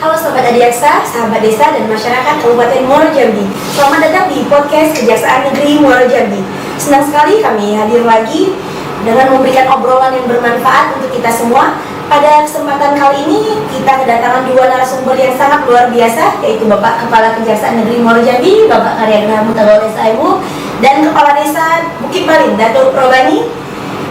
Halo Sobat Adiaksa, sahabat desa dan masyarakat Kabupaten Muaro Jambi. Selamat datang di podcast Kejaksaan Negeri Muaro Jambi. Senang sekali kami hadir lagi dengan memberikan obrolan yang bermanfaat untuk kita semua. Pada kesempatan kali ini kita kedatangan dua narasumber yang sangat luar biasa, yaitu Bapak Kepala Kejaksaan Negeri Muaro Jambi, Bapak Karyagraha Mutagawales Aimu, dan Kepala Desa Bukit Balin, Dato' Probani.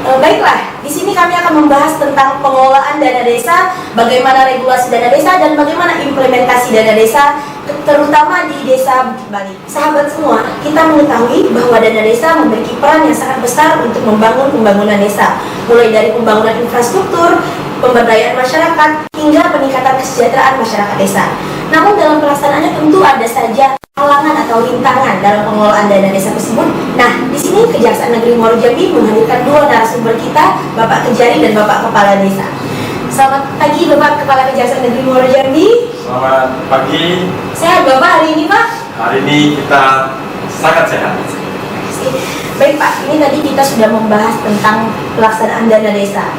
Baiklah, di sini kami akan membahas tentang pengelolaan dana desa, bagaimana regulasi dana desa, dan bagaimana implementasi dana desa, terutama di desa Bukit Balin. Sahabat semua, kita mengetahui bahwa dana desa memiliki peran yang sangat besar untuk membangun pembangunan desa, mulai dari pembangunan infrastruktur, pemberdayaan masyarakat, hingga peningkatan kesejahteraan masyarakat desa. Namun dalam pelaksanaannya tentu ada saja halangan atau rintangan dalam pengelolaan dana desa tersebut. Nah, di sini Kejaksaan Negeri Muaro Jambi menghadirkan dua narasumber kita, Bapak Kejari dan Bapak Kepala Desa. Selamat pagi Bapak Kepala Kejaksaan Negeri Muaro Jambi. Selamat pagi. Sehat Bapak hari ini Pak? Hari ini kita sangat sehat. Baik Pak, ini tadi kita sudah membahas tentang pelaksanaan dana desa.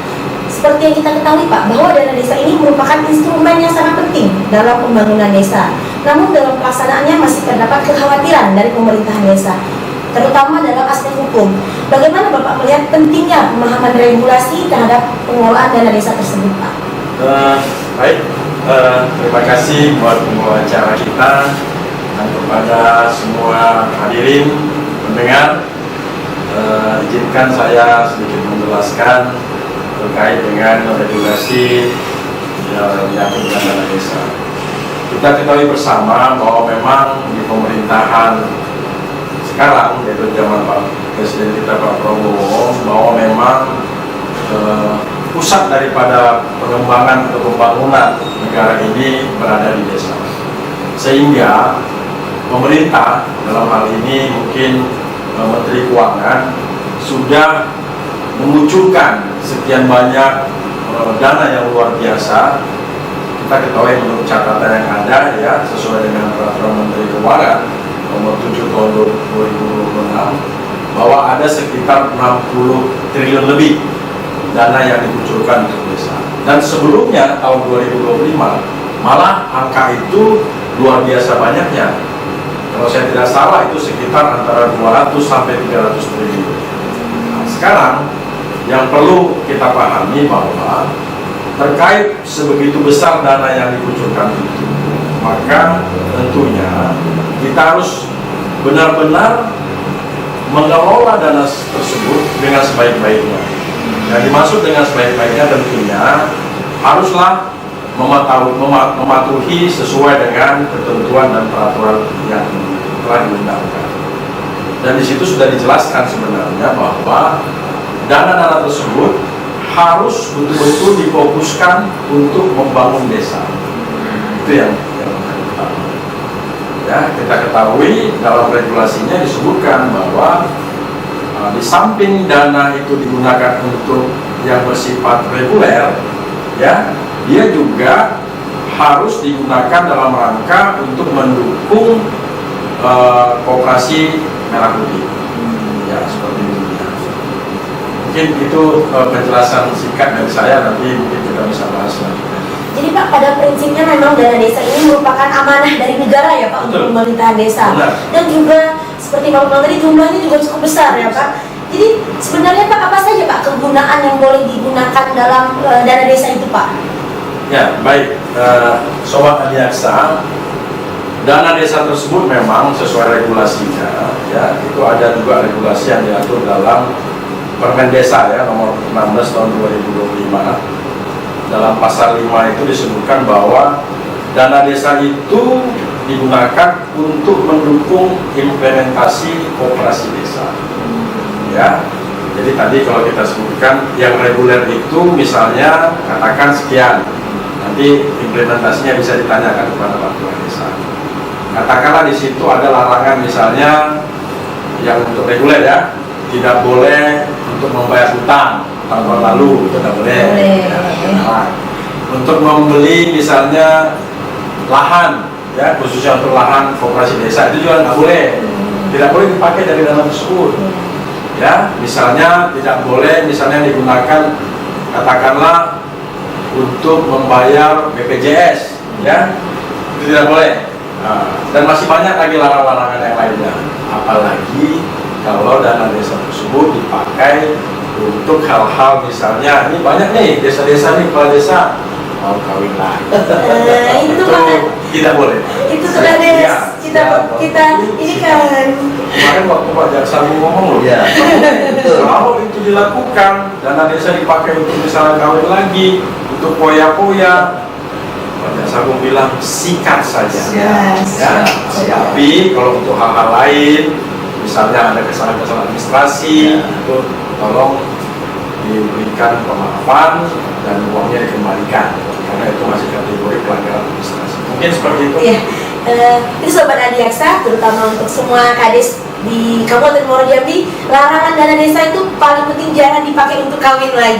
Seperti yang kita ketahui Pak, bahwa dana desa ini merupakan instrumen yang sangat penting dalam pembangunan desa. Namun dalam pelaksanaannya masih terdapat kekhawatiran dari pemerintahan desa, terutama dalam aspek hukum. Bagaimana Bapak melihat pentingnya pemahaman regulasi terhadap pengelolaan dana desa tersebut Pak? Baik, terima kasih buat pembawa acara kita dan kepada semua hadirin pendengar. Izinkan saya sedikit menjelaskan terkait dengan regulasi yang menyangkut dana desa. Kita ketahui bersama bahwa memang di pemerintahan sekarang, yaitu zaman Pak Presiden kita Pak Prabowo, bahwa memang pusat daripada pengembangan atau pembangunan negara ini berada di desa. Sehingga pemerintah dalam hal ini mungkin Menteri Keuangan sudah memunculkan sekian banyak dana yang luar biasa. Kita ketahui menurut catatan yang ada ya, sesuai dengan peraturan Menteri Keuangan nomor 7 tahun 2026, bahwa ada sekitar 60 triliun lebih dana yang dikucurkan untuk desa. Dan sebelumnya tahun 2025 malah angka itu luar biasa banyaknya. Kalau saya tidak salah itu sekitar antara 200 sampai 300 triliun. Nah, sekarang yang perlu kita pahami bahwa terkait sebegitu besar dana yang dikucurkan itu, maka tentunya kita harus benar-benar mengelola dana tersebut dengan sebaik-baiknya. Yang dimaksud dengan sebaik-baiknya tentunya haruslah mematuhi sesuai dengan ketentuan dan peraturan yang telah diundangkan. Dan di situ sudah dijelaskan sebenarnya bahwa dana-dana tersebut harus betul-betul difokuskan untuk membangun desa. Itu yang ya, kita ketahui dalam regulasinya disebutkan bahwa di samping dana itu digunakan untuk yang bersifat reguler, ya, dia juga harus digunakan dalam rangka untuk mendukung koperasi merah putih. Ya, seperti itu. Mungkin itu penjelasan singkat dari saya, nanti mungkin kita bisa bahas lagi. Jadi Pak, pada prinsipnya memang dana desa ini merupakan amanah dari negara ya Pak. Betul. Untuk pemerintahan desa. Benar. Dan juga seperti Bapak bilang tadi, jumlahnya juga cukup besar ya Pak. Jadi sebenarnya Pak, apa saja Pak kegunaan yang boleh digunakan dalam dana desa itu Pak? Ya, baik. Sobat Adiaksa, dana desa tersebut memang sesuai regulasinya, ya, itu ada juga regulasi yang diatur dalam Permen Desa ya nomor 16 tahun 2025. Dalam pasal 5 itu disebutkan bahwa dana desa itu digunakan untuk mendukung implementasi koperasi desa. Ya. Jadi tadi kalau kita sebutkan yang reguler itu misalnya katakan sekian, nanti implementasinya bisa ditanyakan kepada Pak Kepala Desa. Katakanlah di situ ada larangan misalnya yang untuk reguler ya, tidak boleh untuk membayar hutang tahun lalu, itu tidak boleh. Nah, untuk membeli misalnya lahan, ya khususnya untuk lahan koperasi desa itu juga nggak boleh, tidak boleh dipakai dari dana tersebut. Ya, misalnya tidak boleh misalnya digunakan katakanlah untuk membayar BPJS, ya itu tidak boleh. Dan masih banyak lagi larangan-larangan yang lainnya, apalagi kalau dana desa tersebut dipakai untuk hal-hal misalnya, ini banyak nih desa-desa nih, kepala desa mau kawin lagi. Itu kan tidak boleh. itu sudah deh Ya, kita ini kan kemarin waktu Pak Jaksa ngomong loh, Ya. kalau itu dilakukan, dana desa dipakai untuk misalnya kawin lagi, untuk poya-poya, Pak Jaksa bilang sikat saja. Yes. Ya, Siap. tapi kalau untuk hal-hal lain, misalnya ada kesalahan-kesalahan administrasi, itu tolong diberikan pemaafan dan uangnya dikembalikan, karena itu masih kategori pelanggaran administrasi. Mungkin seperti itu. Iya. Ini Sobat Adiaksa, terutama untuk semua kades di Kabupaten Muaro Jambi, larangan dana desa itu paling penting jangan dipakai untuk kawin lagi.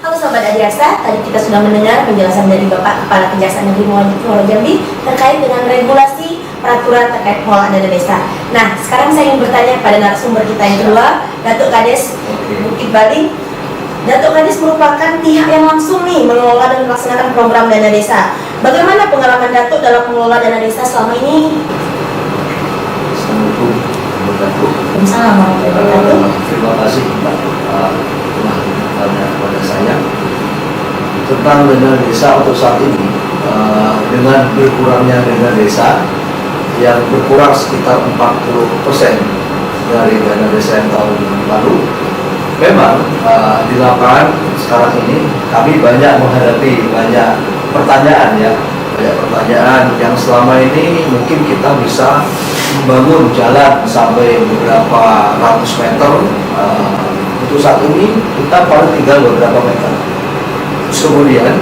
Halo Sobat Adiaksa, tadi kita sudah mendengar penjelasan dari Bapak Kepala Kejaksaan Negeri Muaro Jambi terkait dengan regulasi peraturan terkait pengelolaan dana desa. Nah, sekarang saya ingin bertanya kepada narasumber kita yang kedua, Datuk Kades Bukit Baling. Datuk Kades merupakan pihak yang langsung nih mengelola dan melaksanakan program dana desa. Bagaimana pengalaman Datuk dalam mengelola dana desa selama ini? Assalamualaikum warahmatullahi Waalaikumsalam warahmatullahi wabarakatuh. Terima kasih Mbak telah bertanya kepada saya tentang dana desa untuk saat ini. Dengan berkurangnya dana desa yang berkurang sekitar 40% dari dana desa yang tahun lalu, memang di lapangan sekarang ini kami banyak menghadapi banyak pertanyaan yang selama ini mungkin kita bisa membangun jalan sampai beberapa ratus meter. Untuk saat ini kita paling tinggal beberapa meter. Terus kemudian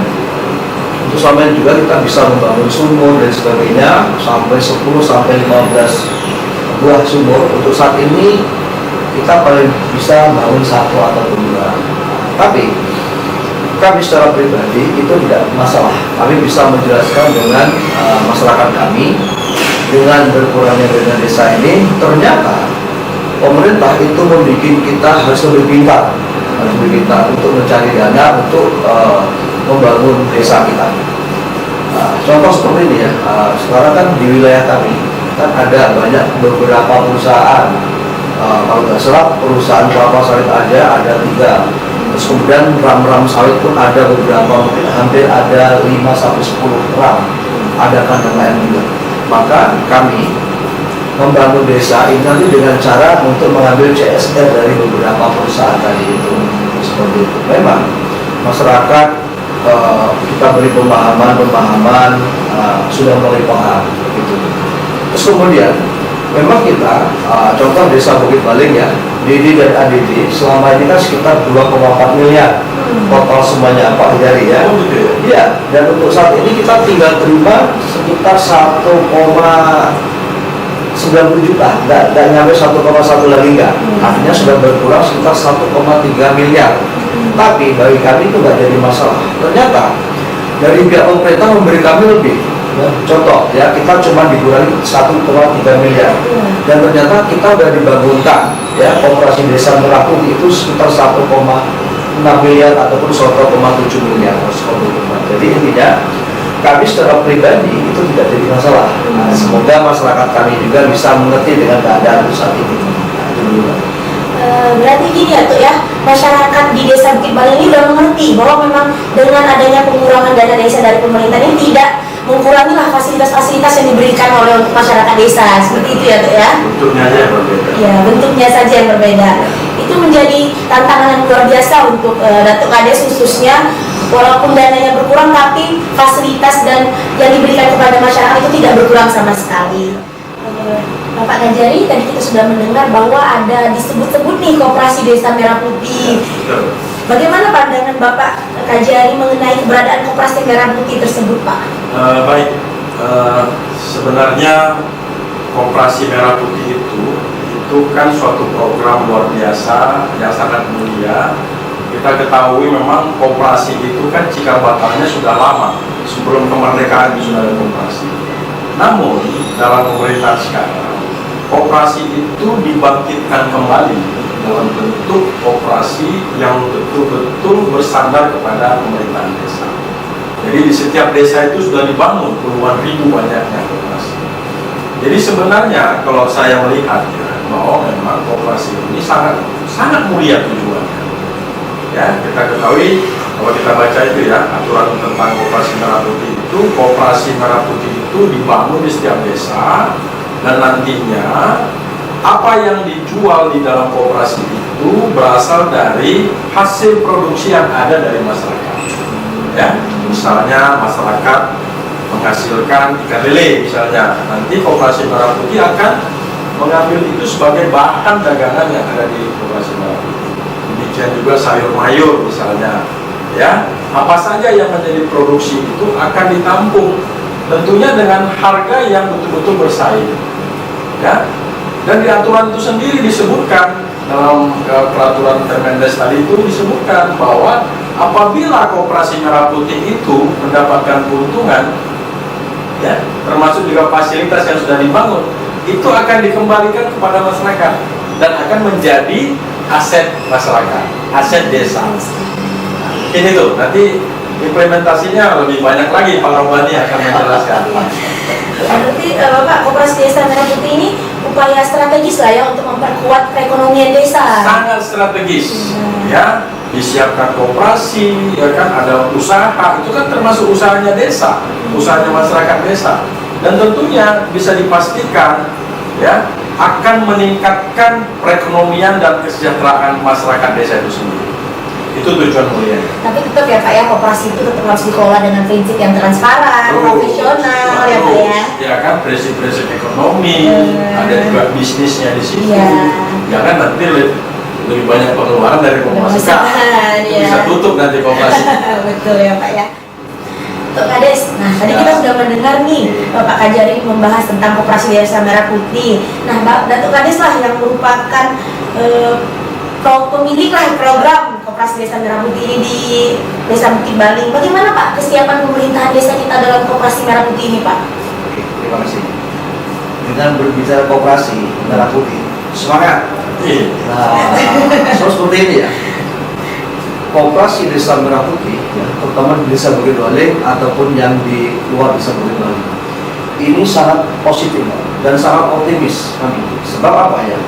untuk selama ini juga kita bisa membangun sumur dan sebagainya sampai 10 sampai 15 buah sumur. Untuk saat ini kita paling bisa bangun 1 atau 2. Tapi kami secara pribadi itu tidak masalah. Kami bisa menjelaskan dengan masyarakat kami, dengan berkurangnya dana desa ini ternyata pemerintah itu membuat kita harus lebih pintar untuk mencari dana untuk membangun desa kita. Contoh seperti ini ya, sekarang kan di wilayah kami kan ada banyak beberapa perusahaan. Kalau nggak salah perusahaan kelapa sawit aja ada 3. Terus kemudian ram sawit pun ada beberapa, mungkin hampir ada 5 sampai 10 ram. Ada kandang lain juga. Maka kami membangun desa ini nanti dengan cara untuk mengambil CSR dari beberapa perusahaan tadi itu. Seperti itu. Memang masyarakat kita beri pemahaman sudah mulai paham begitu. Terus kemudian memang kita contoh desa Bukit Baling ya, DD dan ADD selama ini kan sekitar 2,4 miliar total semuanya Pak Hidari ya. Iya, dan untuk saat ini kita tinggal terima sekitar 1,90 juta, nggak nyampe 1,1 lagi enggak. Artinya sudah berkurang sekitar 1,3 miliar. Tapi bagi kami itu nggak jadi masalah. Ternyata dari pihak pemerintah memberi kami lebih. Ya, contoh ya, kita cuma dikurangi 1,3 miliar. Dan ternyata kita sudah dibangunkan ya Koperasi Desa Merah Putih itu sekitar 1,6 miliar ataupun 1,7 miliar. Jadi intinya kami secara pribadi itu tidak jadi masalah. Nah, semoga masyarakat kami juga bisa mengerti dengan keadaan saat ini. Berarti gini ya Tuh ya, masyarakat di desa Bukit Baling ini sudah mengerti bahwa memang dengan adanya pengurangan dana desa dari pemerintah ini tidak mengurangilah fasilitas-fasilitas yang diberikan oleh untuk masyarakat desa. Seperti itu ya Tuh ya. Bentuknya aja yang berbeda. Ya, bentuknya saja yang berbeda. Itu menjadi tantangan yang luar biasa untuk Datuk Kades khususnya. Walaupun dananya berkurang, tapi fasilitas dan yang diberikan kepada masyarakat itu tidak berkurang sama sekali. Bapak Kajari, tadi kita sudah mendengar bahwa ada disebut-sebut nih Koperasi Desa Merah Putih. Bagaimana pandangan Bapak Kajari mengenai keberadaan Koperasi Merah Putih tersebut, Pak? Baik, sebenarnya Koperasi Merah Putih itu kan suatu program luar biasa yang sangat mulia. Kita ketahui memang koperasi itu kan cikal bakalnya sudah lama, sebelum kemerdekaan sudah ada koperasi. Namun dalam pemerintahan sekarang, koperasi itu dibangkitkan kembali dalam bentuk koperasi yang betul-betul bersandar kepada pemerintahan desa. Jadi di setiap desa itu sudah dibangun puluhan ribu banyaknya koperasi. Jadi sebenarnya kalau saya melihat ya, bahwa memang koperasi ini sangat mulia tujuannya. Ya, kita ketahui kalau kita baca itu ya aturan tentang koperasi merah putih itu, koperasi merah putih itu dibangun di setiap desa dan nantinya apa yang dijual di dalam koperasi itu berasal dari hasil produksi yang ada dari masyarakat. Ya, misalnya masyarakat menghasilkan ikan lele misalnya, nanti koperasi merah putih akan mengambil itu sebagai bahan dagangan yang ada di koperasi merah putih. Demikian juga sayur mayur misalnya, ya apa saja yang menjadi produksi itu akan ditampung, tentunya dengan harga yang betul-betul bersaing, ya. Dan di aturan itu sendiri disebutkan dalam peraturan Permendes tadi itu disebutkan bahwa apabila koperasi merah putih itu mendapatkan keuntungan, ya termasuk juga fasilitas yang sudah dibangun, itu akan dikembalikan kepada masyarakat dan akan menjadi aset masyarakat, aset desa. Ini tuh nanti implementasinya lebih banyak lagi, Pak Rombani akan menjelaskan. Berarti Bapak, koperasi desa merah putih ini upaya strategis lah ya untuk memperkuat perekonomian desa. Sangat strategis, ya. Disiapkan koperasi, ya kan, ada usaha, itu kan termasuk usahanya desa, usahanya masyarakat desa, dan tentunya bisa dipastikan, ya, akan meningkatkan perekonomian dan kesejahteraan masyarakat desa itu sendiri. Itu tujuan mulia. Tapi tetap ya Pak ya, koperasi itu tetap harus dikelola dengan prinsip yang transparan, profesional ya Pak ya. Ya kan, prinsip-prinsip ekonomi, ada juga bisnisnya di situ. Jangan nanti lebih banyak pengeluaran dari pemasukan, ya. Bisa tutup nanti koperasi. Betul ya Pak ya. Untuk Kades, nah tadi kita sudah mendengar nih Bapak Kajari membahas tentang koperasi desa merah putih. Nah Datuk Kades lah yang merupakan pemilik lah program koperasi desa merah putih ini di Desa Bukit Baling. Bagaimana Pak kesiapan pemerintahan desa kita dalam koperasi merah putih ini Pak? Oke, terima kasih. Dengan berbicara koperasi merah putih, semangat. Nah, so seperti ini ya. Koperasi desa merah putih, ya, terutama di Desa Bukit Baling ataupun yang di luar Desa Bukit Baling, ini sangat positif dan sangat optimis kami. Sebab apa ya?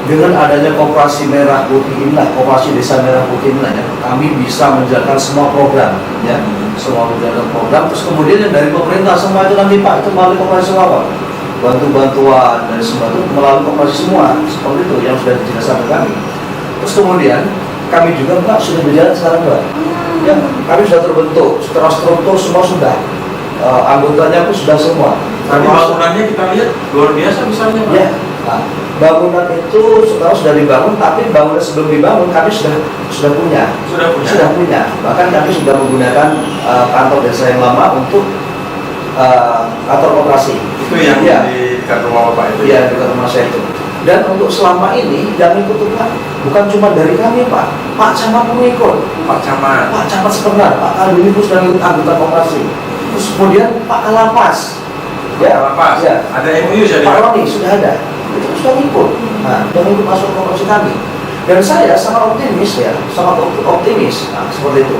Dengan adanya koperasi merah putih inilah, koperasi desa merah putih inilah ya, kami bisa menjalankan semua program, ya, semua menjalankan program. Terus kemudian yang dari pemerintah semua itu nanti Pak, itu melalui koperasi semua Pak, bantuan dari semua itu melalui koperasi semua, seperti itu yang sudah dijelaskan ke kami. Terus kemudian kami juga Pak sudah berjalan sekarang Pak, ya, kami sudah terbentuk, secara struktur semua sudah, anggotanya pun sudah semua. Tadi bangunannya kita lihat luar biasa misalnya Pak. Ya. Nah, bangunan itu sekarang sudah dibangun, tapi bangunan sebelum dibangun kami sudah punya. Sudah punya. Bahkan kami sudah menggunakan kantor desa yang lama untuk kantor koperasi. Itu yang ya, di dekat rumah Bapak itu. Iya, dekat rumah saya itu. Dan untuk selama ini yang ikut Pak, bukan cuma dari kami Pak Camat pun ikut. Pak Camat sebentar, Pak Kalbini pun sudah ikut anggota koperasi. Terus kemudian Pak Kalapas. Ya, Kalapas. Ya. Ada MOU jadi. Pak Roni sudah ada. Itu sudah ikut, nah, dan ikut masuk koperasi kami. Dan saya sangat optimis ya, sangat optimis, nah, seperti itu.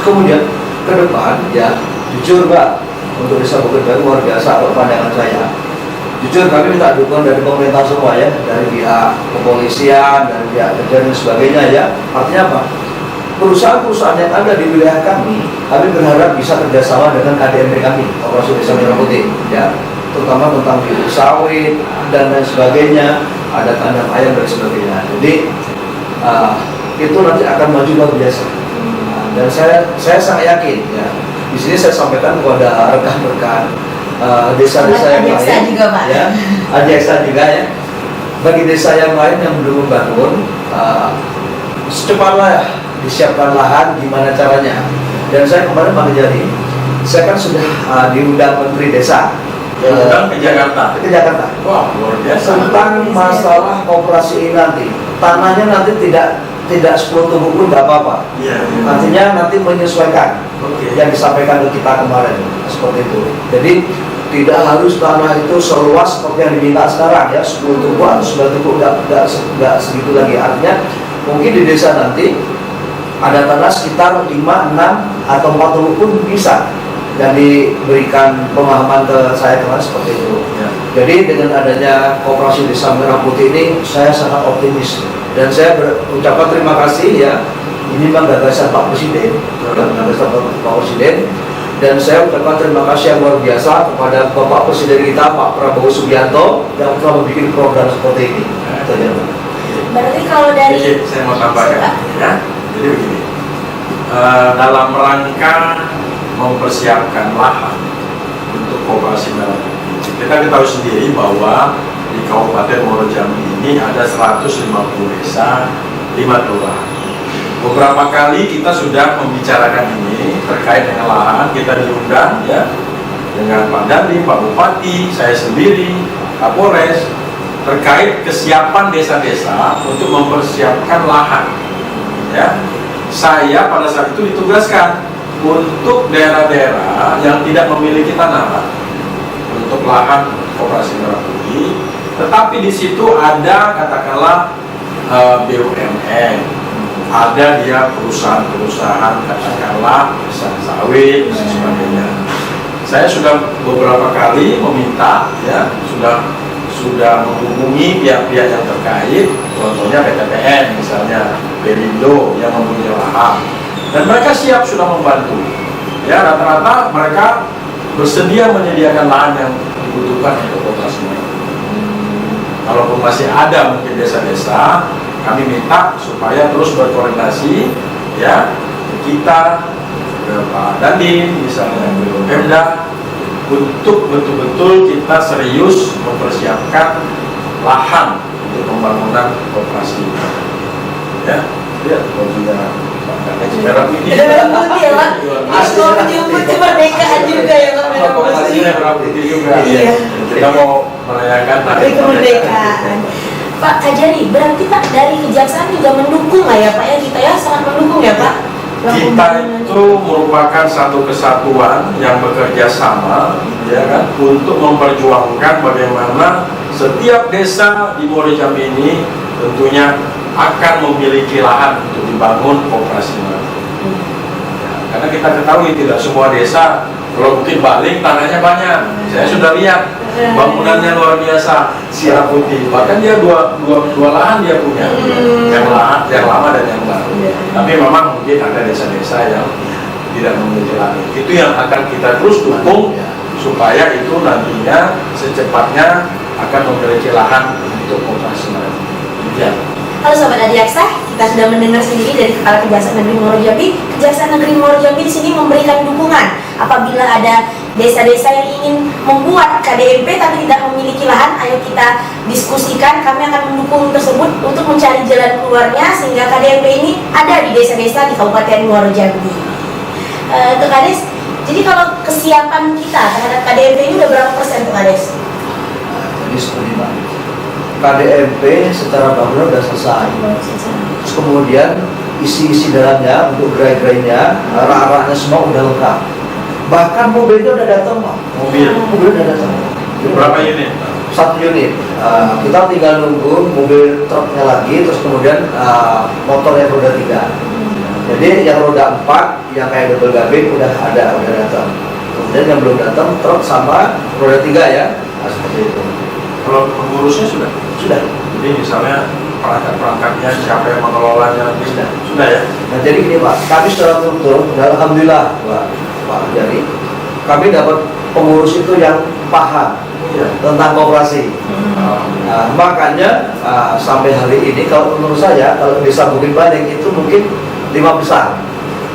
Kemudian ke depan ya, jujur Mbak, untuk Desa Bukit Baling luar biasa kalau pandangan saya. Jujur kami minta dukungan dari pemerintah semua ya, dari pihak kepolisian, dari pihak kerjaan dan sebagainya ya. Artinya apa? Perusahaan-perusahaan yang ada di wilayah kami berharap bisa kerjasama dengan KDMP kami, Koperasi Desa Merah Putih, ya. Terutama tentang bibit sawit dan lain sebagainya, ada tanam ayam dan sebagainya. Jadi itu nanti akan maju luar biasa. Dan saya sangat yakin ya. Di sini saya sampaikan kepada rekan-rekan desa-desa yang lain, juga, Pak. ya, Adiaksa juga ya. Bagi desa yang lain yang belum membangun, secepatnya disiapkan lahan, gimana caranya. Dan saya kemarin Pak Kajari, saya kan sudah diundang Menteri Desa. Ke Jakarta. Ke Jakarta. Wah, luar biasa. Tentang masalah koperasi ini nanti, tanahnya nanti tidak 10 tubuh pun nggak apa-apa. Iya. Artinya nanti menyesuaikan yang disampaikan ke kita kemarin, seperti itu. Jadi tidak harus tanah itu seluas seperti yang diminta sekarang ya, 10 tubuh atau 9 tubuh nggak segitu lagi. Artinya mungkin di desa nanti ada tanah sekitar 5, 6 atau 40 pun bisa. Dan diberikan pemahaman ke saya kemarin seperti itu. Ya. Jadi dengan adanya Koperasi Desa Merah Putih ini saya sangat optimis dan saya berucapkan terima kasih ya. Ini memang gagasan Pak Presiden, gagasan Pak Presiden, dan saya ucapkan terima kasih yang luar biasa kepada Bapak Presiden kita Pak Prabowo Subianto yang telah membuat program seperti ini. Berarti kalau dari Jadi saya mau tambahkan ya. Jadi begini, dalam rangka mempersiapkan lahan untuk Koperasi Merah Putih, kita ketahui sendiri bahwa di Kabupaten Muaro Jambi ini ada 150 desa, 5 kelurahan. Beberapa kali kita sudah membicarakan ini terkait dengan lahan, kita diundang ya dengan Pak Dandim, Pak Bupati, saya sendiri, Kapolres, terkait kesiapan desa-desa untuk mempersiapkan lahan. Ya, saya pada saat itu ditugaskan untuk daerah-daerah yang tidak memiliki tanah Pak, untuk lahan Koperasi Merah Putih, tetapi di situ ada katakanlah BUMN, ada dia perusahaan-perusahaan katakanlah perusahaan sawit dan sebagainya. Saya sudah beberapa kali meminta ya, sudah menghubungi pihak-pihak yang terkait, contohnya PTPN misalnya, Perindo yang mempunyai lahan, dan mereka siap sudah membantu. Ya, rata-rata mereka bersedia menyediakan lahan yang dibutuhkan untuk Koperasi Merah Putih. Kalaupun masih ada mungkin desa-desa, kami minta supaya terus berkoordinasi ya, kita ke Pak Dandim misalnya, ke Pemda, untuk betul-betul kita serius mempersiapkan lahan untuk pembangunan Koperasi. Ya, ya, Merah Putih. Merah Putih ya Pak. Mau menyebut kemerdekaan juga ya Pak. Koperasi Merah Putih juga. Iya. Kita mau merayakan Hari kemerdekaan. Pak Kajari, berarti Pak dari Kejaksaan juga mendukung lah ya Pak ya, kita ya sangat mendukung ya Pak. Kita itu merupakan satu kesatuan yang bekerja sama ya kan, untuk memperjuangkan bagaimana setiap desa di Muaro Jambi ini tentunya akan memiliki lahan untuk dibangun Koperasi Merah Putih. Ya, karena kita ketahui tidak semua desa, kalau Bukit Baling tanahnya banyak. Saya sudah lihat bangunannya luar biasa, Merah Putih. Bahkan dia dua lahan dia punya, yang lama dan yang baru. Tapi memang mungkin ada desa-desa yang tidak memiliki lahan. Itu yang akan kita terus dukung supaya itu nantinya secepatnya akan memiliki lahan untuk Koperasi Merah Putih. Ya. Halo Sobat Adiaksa, kita sudah mendengar sendiri dari Kepala Kejaksaan Negeri Muaro Jambi. Kejaksaan Negeri Muaro Jambi di sini memberikan dukungan apabila ada desa-desa yang ingin membuat KDMP tapi tidak memiliki lahan. Ayo kita diskusikan, kami akan mendukung tersebut untuk mencari jalan keluarnya sehingga KDMP ini ada di desa-desa di Kabupaten Muaro Jambi. Untuk Kades, jadi kalau kesiapan kita terhadap KDMP ini udah berapa persen Pak Kades? Jadi seperti Pak, KDMP secara bangunan sudah selesai. Terus kemudian isi-isi dalamnya untuk gerai-gerainya, arah-arahnya semua udah lengkap. Bahkan mobilnya udah datang Pak. Mobil udah datang. Berapa unit? 1 unit. Kita tinggal nunggu mobil truknya lagi, terus kemudian motor yang roda 3. Jadi yang roda 4 yang kayak double cabin udah datang. Kemudian yang belum datang truk sama roda 3 ya. Nah, seperti itu. Kalau pengurusnya sudah? Sudah. Jadi misalnya perangkat-perangkatnya siapa yang mengelolanya sudah ya? Nah jadi gini Pak, kami secara struktur, alhamdulillah Pak Jari, kami dapat pengurus itu yang paham tentang koperasi. Nah, makanya sampai hari ini kalau menurut saya, kalau desa Bukit Baling itu mungkin 5 besar,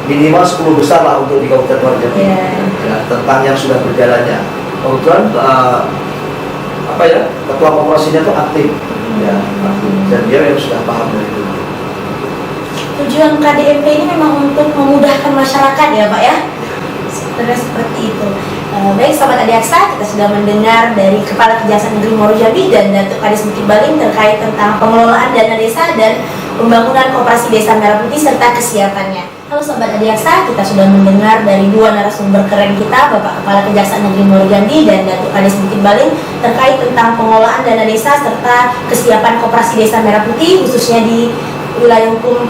minimal 10 besar lah untuk di Kabupaten Muaro Jambi. Ya, tentang yang sudah berjalannya. Kemudian ketua koperasinya itu aktif, ya, dan dia yang sudah paham dari itu. Tujuan KDMP ini memang untuk memudahkan masyarakat ya Pak ya, sebenarnya seperti itu. Baik Sobat Adiaksa, kita sudah mendengar dari Kepala Kejaksaan Negeri Muaro Jambi dan Datuk Kades Bukit Baling terkait tentang pengelolaan dana desa dan pembangunan Koperasi Desa Merah Putih serta kesiapannya. Halo Sobat Adiaksa, kita sudah mendengar dari 2 narasumber keren kita, Bapak Kepala Kejaksaan Negeri Muaro Jambi dan Datuk Kades Bukit Baling terkait tentang pengelolaan dana desa serta kesiapan Koperasi Desa Merah Putih khususnya di wilayah hukum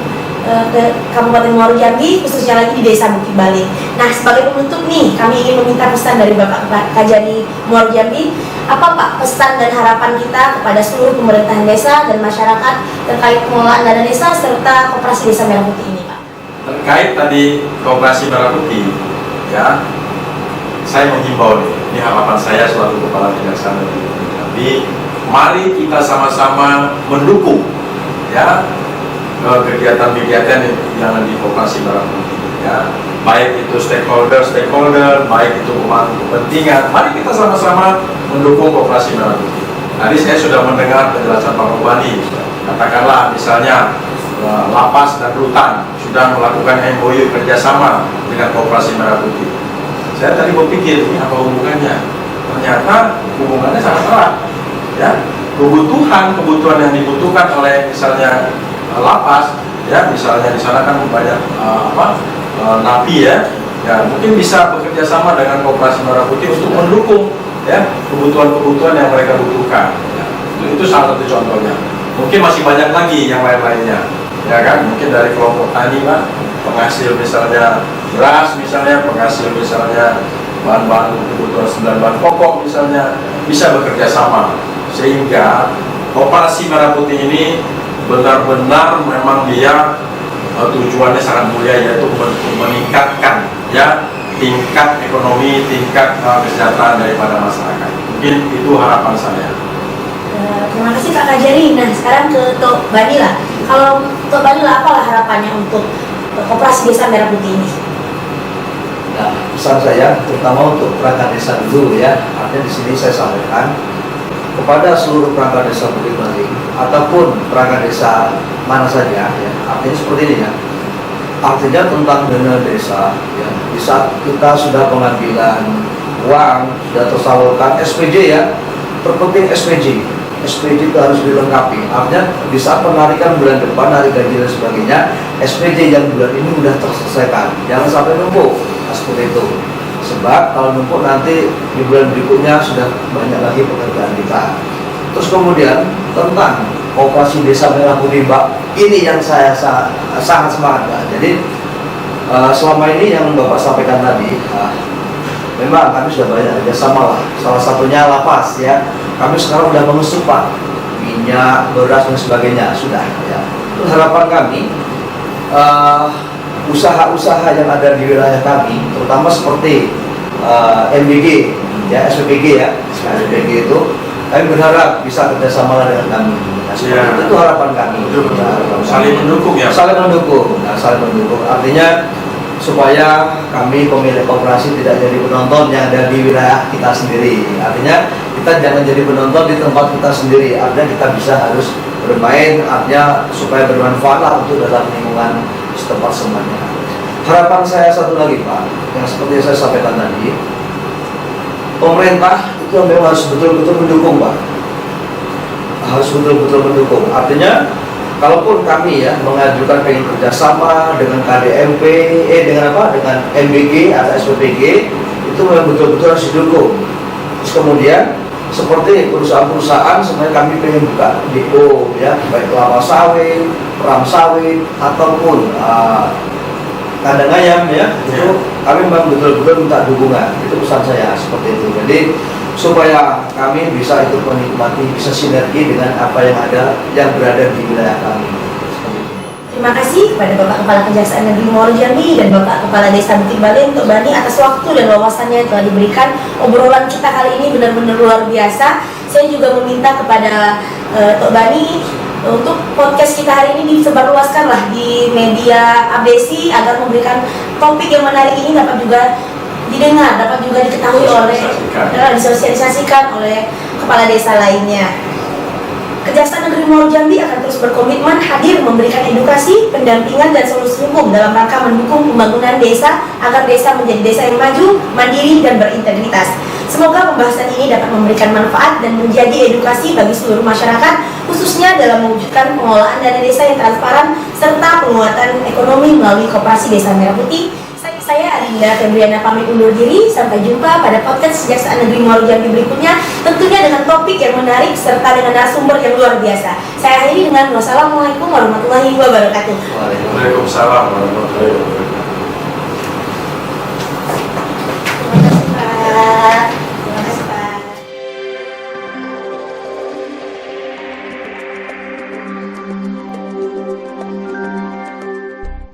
ke Kabupaten Muaro Jambi, khususnya lagi di Desa Bukit Bale. Nah, sebagai penutup nih, kami ingin meminta pesan dari Bapak Kajari Muaro Jambi. Apa Pak pesan dan harapan kita kepada seluruh pemerintahan desa dan masyarakat terkait pengelolaan dana desa serta koperasi desa Merah Putih ini, Pak? Terkait tadi koperasi Merah Putih, ya, saya menghimbau nih, ini harapan saya selaku Kepala Kejaksaan Negeri Jambi, mari kita sama-sama mendukung, ya, kegiatan-kegiatan yang di koperasi Merah Putih, ya, baik itu stakeholder, baik itu pemangku kepentingan, mari kita sama-sama mendukung koperasi Merah Putih. Tadi saya sudah mendengar penjelasan Pak Mubani, katakanlah misalnya Lapas dan Rutan sudah melakukan MOU kerjasama dengan koperasi Merah Putih. Saya tadi berpikir ini apa hubungannya? Ternyata hubungannya sangat erat, ya. Kebutuhan yang dibutuhkan oleh misalnya Lapas, ya, misalnya di sana kan banyak napi, ya, mungkin bisa bekerja sama dengan koperasi Merah Putih untuk mendukung, ya, kebutuhan-kebutuhan yang mereka butuhkan. Ya. Itu salah satu contohnya. Mungkin masih banyak lagi yang lain-lainnya, ya kan? Mungkin dari kelompok tani, Pak, penghasil misalnya beras, misalnya penghasil misalnya bahan-bahan kebutuhan 9 bahan pokok misalnya, bisa bekerja sama sehingga koperasi Merah Putih ini benar-benar memang dia tujuannya sangat mulia, yaitu meningkatkan, ya, tingkat ekonomi, tingkat kesejahteraan daripada masyarakat. Mungkin itu harapan saya. Terima kasih Pak Kajari. Nah, sekarang ke Tok Bani lah. Kalau Tok Bani lah, apalah harapannya untuk koperasi desa Merah Putih ini? Nah, pesan saya terutama untuk perangkat desa dulu, ya. Artinya di sini saya sampaikan kepada seluruh perangkat desa Bukit Bale ataupun perangkat desa mana saja, ya, artinya seperti ini, ya. Artinya tentang dana desa, ya, di saat kita sudah pengambilan uang, sudah tersalurkan SPJ, ya, terpenting SPJ itu harus dilengkapi. Artinya di saat penarikan bulan depan, hari gaji dan sebagainya, SPJ yang bulan ini sudah terselesaikan, jangan sampai numpuk. Nah, seperti itu. Sebab kalau numpuk nanti di bulan berikutnya sudah banyak lagi pekerjaan kita. Terus kemudian tentang koperasi desa Merah Putih, Mbak, ini yang saya sangat semangat, Mbak. Jadi selama ini yang Bapak sampaikan tadi, memang kami sudah banyak kerjasama lah. Salah satunya Lapas, ya. Kami sekarang sudah mengesup, Pak, minyak, beras dan sebagainya sudah, ya. Terus harapan kami usaha-usaha yang ada di wilayah kami, terutama seperti MBG, ya, SPPG, ya, SPPG itu kami berharap bisa kerjasama dengan kami. Nah, seperti itu harapan kami. Saling mendukung, ya. Saling mendukung. Nah, saling mendukung. Artinya supaya kami pemilik koperasi tidak jadi penonton yang ada di wilayah kita sendiri. Artinya kita jangan jadi penonton di tempat kita sendiri. Artinya kita bisa harus bermain, artinya supaya bermanfaat lah untuk dalam lingkungan setempat semuanya. Harapan saya satu lagi, Pak, yang seperti saya sampaikan tadi, pemerintah itu memang harus betul-betul mendukung, Pak. Harus betul-betul mendukung. Artinya kalaupun kami, ya, mengajukan pengen kerjasama dengan KDMP, dengan MBG atau SPPG, itu memang betul-betul harus didukung. Terus kemudian seperti perusahaan-perusahaan sebenarnya kami pengen buka DO, ya, baik kelapa sawit, ram sawit ataupun kandang ayam, ya, itu kami memang betul-betul minta dukungan. Itu pesan saya seperti itu. Jadi supaya kami bisa ikut menikmati, bisa sinergi dengan apa yang ada, yang berada di wilayah kami. Terima kasih kepada Bapak Kepala Kejaksaan Negeri Muaro Jambi dan Bapak Kepala Desa Bukit Bale untuk Bani atas waktu dan wawasannya yang telah diberikan. Obrolan kita kali ini benar-benar luar biasa. Saya juga meminta kepada Tok Bani untuk podcast kita hari ini disebarluaskan lah di media ABC agar memberikan topik yang menarik ini dapat juga didengar, dapat juga diketahui disosialisasikan oleh kepala desa lainnya. Kejaksaan Negeri Muaro Jambi akan terus berkomitmen hadir memberikan edukasi, pendampingan dan solusi hukum dalam rangka mendukung pembangunan desa agar desa menjadi desa yang maju, mandiri dan berintegritas. Semoga pembahasan ini dapat memberikan manfaat dan menjadi edukasi bagi seluruh masyarakat, khususnya dalam mewujudkan pengelolaan dana desa yang transparan serta penguatan ekonomi melalui koperasi desa Merah Putih. Saya Adinda Febriana pamit undur diri. Sampai jumpa pada podcast Kejaksaan Negeri Muaro Jambi berikutnya, tentunya dengan topik yang menarik serta dengan narasumber yang luar biasa. Saya akhiri dengan wassalamualaikum warahmatullahi wabarakatuh. Waalaikumsalam warahmatullahi wabarakatuh.